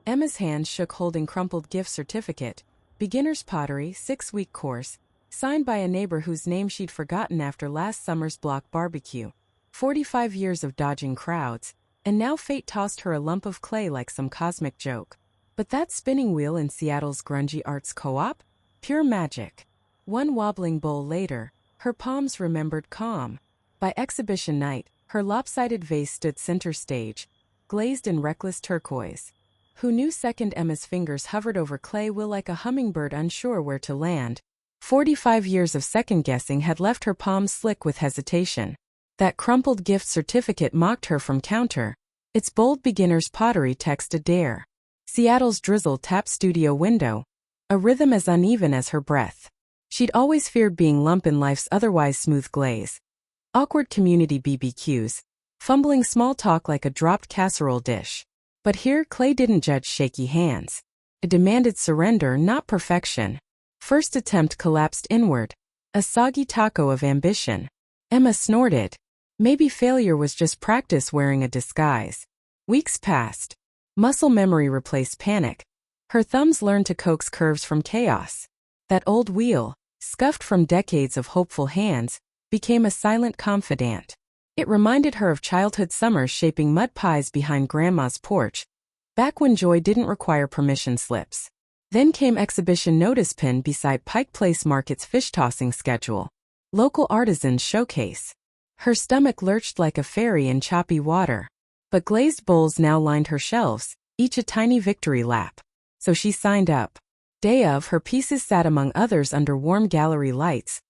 Emma's hand shook holding crumpled gift certificate. Beginner's Pottery, 6-week course, signed by a neighbor whose name she'd forgotten after last summer's block barbecue. 45 years of dodging crowds, and now fate tossed her a lump of clay like some cosmic joke. But that spinning wheel in Seattle's grungy arts co-op? Pure magic. One wobbling bowl later, her palms remembered calm. By exhibition night, her lopsided vase stood center stage, glazed in reckless turquoise. Who knew? Second, Emma's fingers hovered over clay wheel like a hummingbird unsure where to land. 45 years of second-guessing had left her palms slick with hesitation. That crumpled gift certificate mocked her from counter. Its bold Beginner's Pottery text a dare. Seattle's drizzle tapped studio window, a rhythm as uneven as her breath. She'd always feared being lump in life's otherwise smooth glaze. Awkward community BBQs, fumbling small talk like a dropped casserole dish. But here, clay didn't judge shaky hands. It demanded surrender, not perfection. First attempt collapsed inward, a soggy taco of ambition. Emma snorted. Maybe failure was just practice wearing a disguise. Weeks passed. Muscle memory replaced panic. Her thumbs learned to coax curves from chaos. That old wheel, scuffed from decades of hopeful hands, became a silent confidant. It reminded her of childhood summers shaping mud pies behind Grandma's porch, back when joy didn't require permission slips. Then came exhibition notice pin beside Pike Place Market's fish-tossing schedule. Local artisans showcase. Her stomach lurched like a ferry in choppy water. But glazed bowls now lined her shelves, each a tiny victory lap. So she signed up. Day of, her pieces sat among others under warm gallery lights.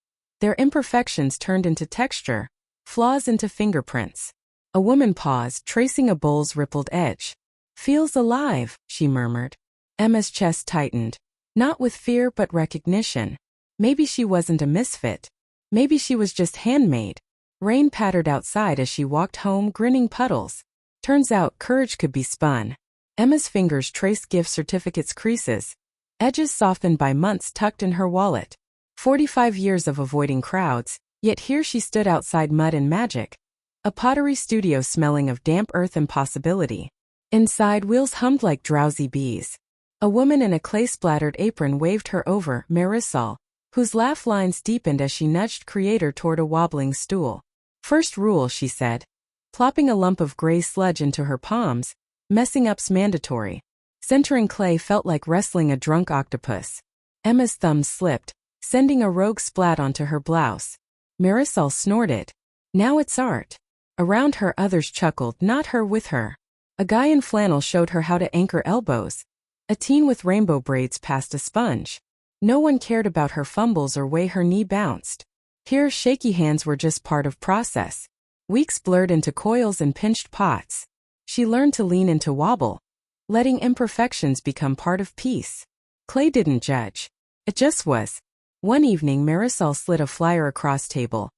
Their imperfections turned into texture, flaws into fingerprints. A woman paused, tracing a bowl's rippled edge. "Feels alive," she murmured. Emma's chest tightened. Not with fear but recognition. Maybe she wasn't a misfit. Maybe she was just handmade. Rain pattered outside as she walked home, grinning puddles. Turns out courage could be spun. Emma's fingers traced gift certificate's creases, edges softened by months tucked in her wallet. 45 years of avoiding crowds, yet here she stood outside mud and magic. A pottery studio smelling of damp earth and possibility. Inside, wheels hummed like drowsy bees. A woman in a clay-splattered apron waved her over, Marisol, whose laugh lines deepened as she nudged creator toward a wobbling stool. First rule, she said, plopping a lump of gray sludge into her palms, messing up's mandatory. Centering clay felt like wrestling a drunk octopus. Emma's thumbs slipped, sending a rogue splat onto her blouse. Marisol snorted. Now it's art. Around her others chuckled, not her with her. A guy in flannel showed her how to anchor elbows. A teen with rainbow braids passed a sponge. No one cared about her fumbles or way her knee bounced. Here, shaky hands were just part of process. Weeks blurred into coils and pinched pots. She learned to lean into wobble, letting imperfections become part of peace. Clay didn't judge. It just was. One evening, Marisol slid a flyer across table.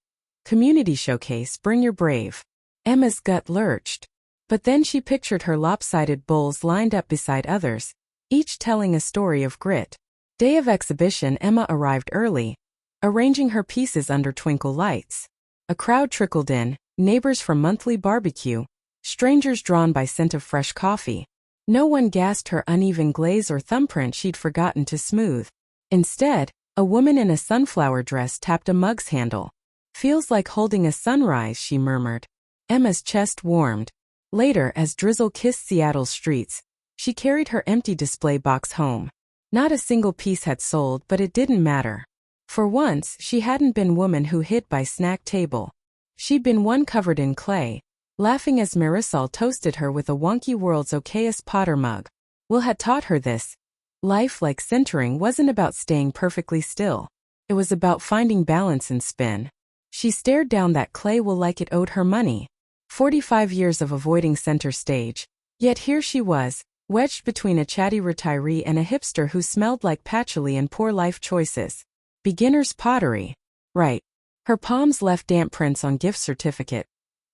Community showcase, bring your brave. Emma's gut lurched. But then she pictured her lopsided bowls lined up beside others, each telling a story of grit. Day of exhibition, Emma arrived early, arranging her pieces under twinkle lights. A crowd trickled in, neighbors from monthly barbecue, strangers drawn by scent of fresh coffee. No one gasped her uneven glaze or thumbprint she'd forgotten to smooth. Instead, a woman in a sunflower dress tapped a mug's handle. "Feels like holding a sunrise," she murmured. Emma's chest warmed. Later, as drizzle kissed Seattle's streets, she carried her empty display box home. Not a single piece had sold, but it didn't matter. For once, she hadn't been woman who hid by snack table. She'd been one covered in clay, laughing as Marisol toasted her with a wonky world's okayest Potter mug. Will had taught her this. Life, like centering, wasn't about staying perfectly still. It was about finding balance in spin. She stared down that clay wheel like it owed her money. 45 years of avoiding center stage. Yet here she was, wedged between a chatty retiree and a hipster who smelled like patchouli and poor life choices. Beginner's Pottery. Right. Her palms left damp prints on gift certificate.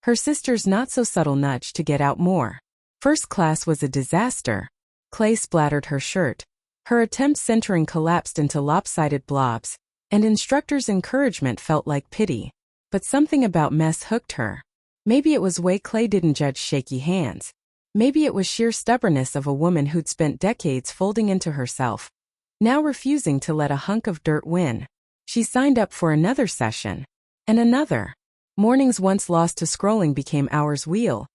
Her sister's not-so-subtle nudge to get out more. First class was a disaster. Clay splattered her shirt. Her attempt centering collapsed into lopsided blobs, and instructor's encouragement felt like pity. But something about mess hooked her. Maybe it was way clay didn't judge shaky hands. Maybe it was sheer stubbornness of a woman who'd spent decades folding into herself, now refusing to let a hunk of dirt win. She signed up for another session. And another. Mornings once lost to scrolling became hours wheel,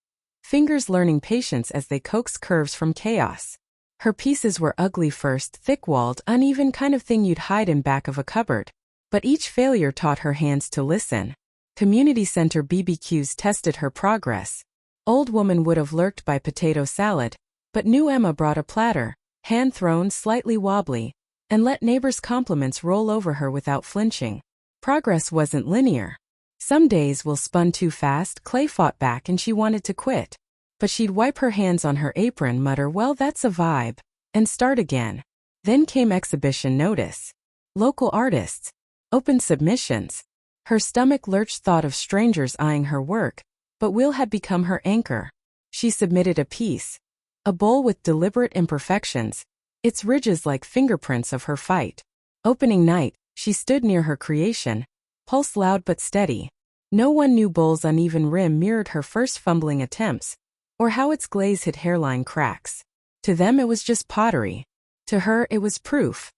fingers learning patience as they coaxed curves from chaos. Her pieces were ugly first, thick-walled, uneven kind of thing you'd hide in back of a cupboard. But each failure taught her hands to listen. Community center BBQs tested her progress. Old woman would have lurked by potato salad, but new Emma brought a platter, hand-thrown, slightly wobbly, and let neighbors' compliments roll over her without flinching. Progress wasn't linear. Some days Will spun too fast, Clay fought back and she wanted to quit. But she'd wipe her hands on her apron, mutter, "Well, that's a vibe," and start again. Then came exhibition notice. Local artists. Open submissions. Her stomach lurched, thought of strangers eyeing her work, but Will had become her anchor. She submitted a piece. A bowl with deliberate imperfections, its ridges like fingerprints of her fight. Opening night, she stood near her creation, pulse loud but steady. No one knew bowl's uneven rim mirrored her first fumbling attempts, or how its glaze hid hairline cracks. To them it was just pottery. To her it was proof.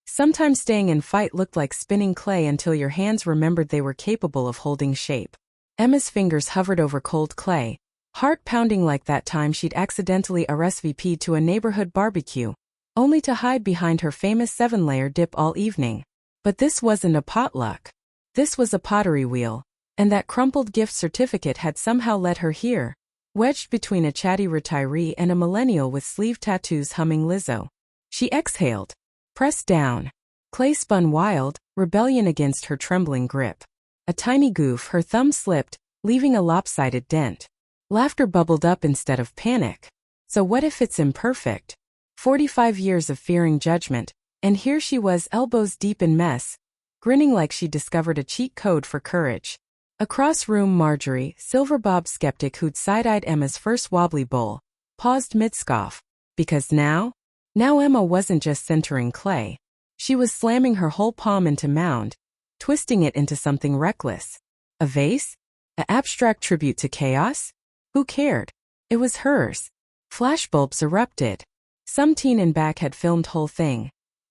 Sometimes staying in fight looked like spinning clay until your hands remembered they were capable of holding shape. Emma's fingers hovered over cold clay, heart pounding like that time she'd accidentally RSVP'd to a neighborhood barbecue, only to hide behind her famous 7-layer dip all evening. But this wasn't a potluck. This was a pottery wheel, and that crumpled gift certificate had somehow led her here, wedged between a chatty retiree and a millennial with sleeve tattoos humming Lizzo. She exhaled. Pressed down. Clay spun wild, rebellion against her trembling grip. A tiny goof, her thumb slipped, leaving a lopsided dent. Laughter bubbled up instead of panic. So what if it's imperfect? 45 years of fearing judgment, and here she was, elbows deep in mess, grinning like she'd discovered a cheat code for courage. Across room, Marjorie, silver bob skeptic who'd side-eyed Emma's first wobbly bowl, paused mid-scoff. Because now Emma wasn't just centering clay. She was slamming her whole palm into mound, twisting it into something reckless. A vase? An abstract tribute to chaos? Who cared? It was hers. Flashbulbs erupted. Some teen in back had filmed whole thing.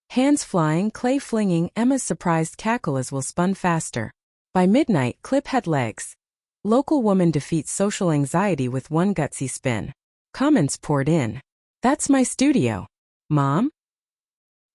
Hands flying, clay flinging, Emma's surprised cackle as Will spun faster. By midnight, clip had legs. Local woman defeats social anxiety with one gutsy spin. Comments poured in. That's my studio. Mom?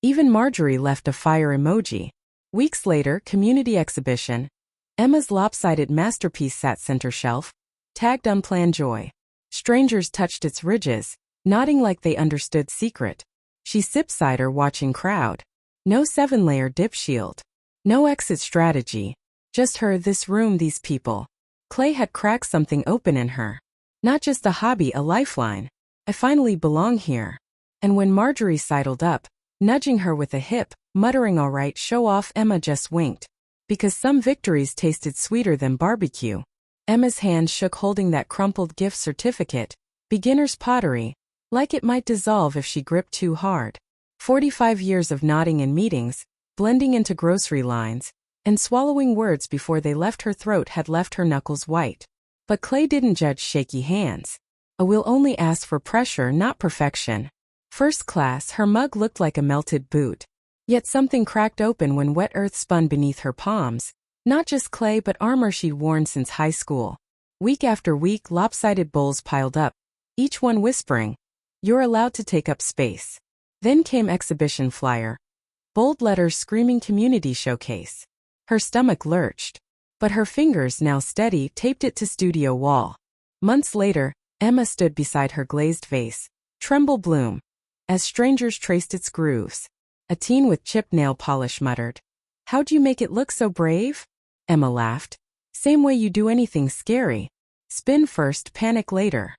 Even Marjorie left a fire emoji. Weeks later, community exhibition. Emma's lopsided masterpiece sat center shelf, tagged unplanned joy. Strangers touched its ridges, nodding like they understood secret. She sipped cider watching crowd. No 7-layer dip shield. No exit strategy. Just her, this room, these people. Clay had cracked something open in her. Not just a hobby, a lifeline. I finally belong here. And when Marjorie sidled up, nudging her with a hip, muttering all right, show off, Emma just winked. Because some victories tasted sweeter than barbecue. Emma's hand shook holding that crumpled gift certificate, beginner's pottery, like it might dissolve if she gripped too hard. 45 years of nodding in meetings, blending into grocery lines, and swallowing words before they left her throat had left her knuckles white. But Clay didn't judge shaky hands. A Will only asked for pressure, not perfection. First class, her mug looked like a melted boot. Yet something cracked open when wet earth spun beneath her palms. Not just clay but armor she'd worn since high school. Week after week, lopsided bowls piled up, each one whispering, "You're allowed to take up space." Then came exhibition flyer. Bold letters screaming community showcase. Her stomach lurched. But her fingers, now steady, taped it to studio wall. Months later, Emma stood beside her glazed vase. Tremble bloom. As strangers traced its grooves. A teen with chipped nail polish muttered, "How'd you make it look so brave?" Emma laughed. "Same way you do anything scary. Spin first, panic later."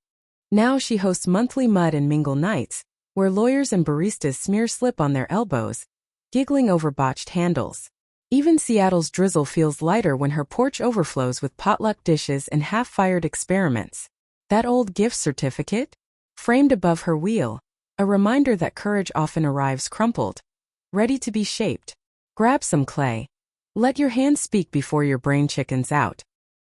Now she hosts monthly mud and mingle nights, where lawyers and baristas smear slip on their elbows, giggling over botched handles. Even Seattle's drizzle feels lighter when her porch overflows with potluck dishes and half-fired experiments. That old gift certificate? Framed above her wheel. A reminder that courage often arrives crumpled, ready to be shaped. Grab some clay. Let your hands speak before your brain chickens out.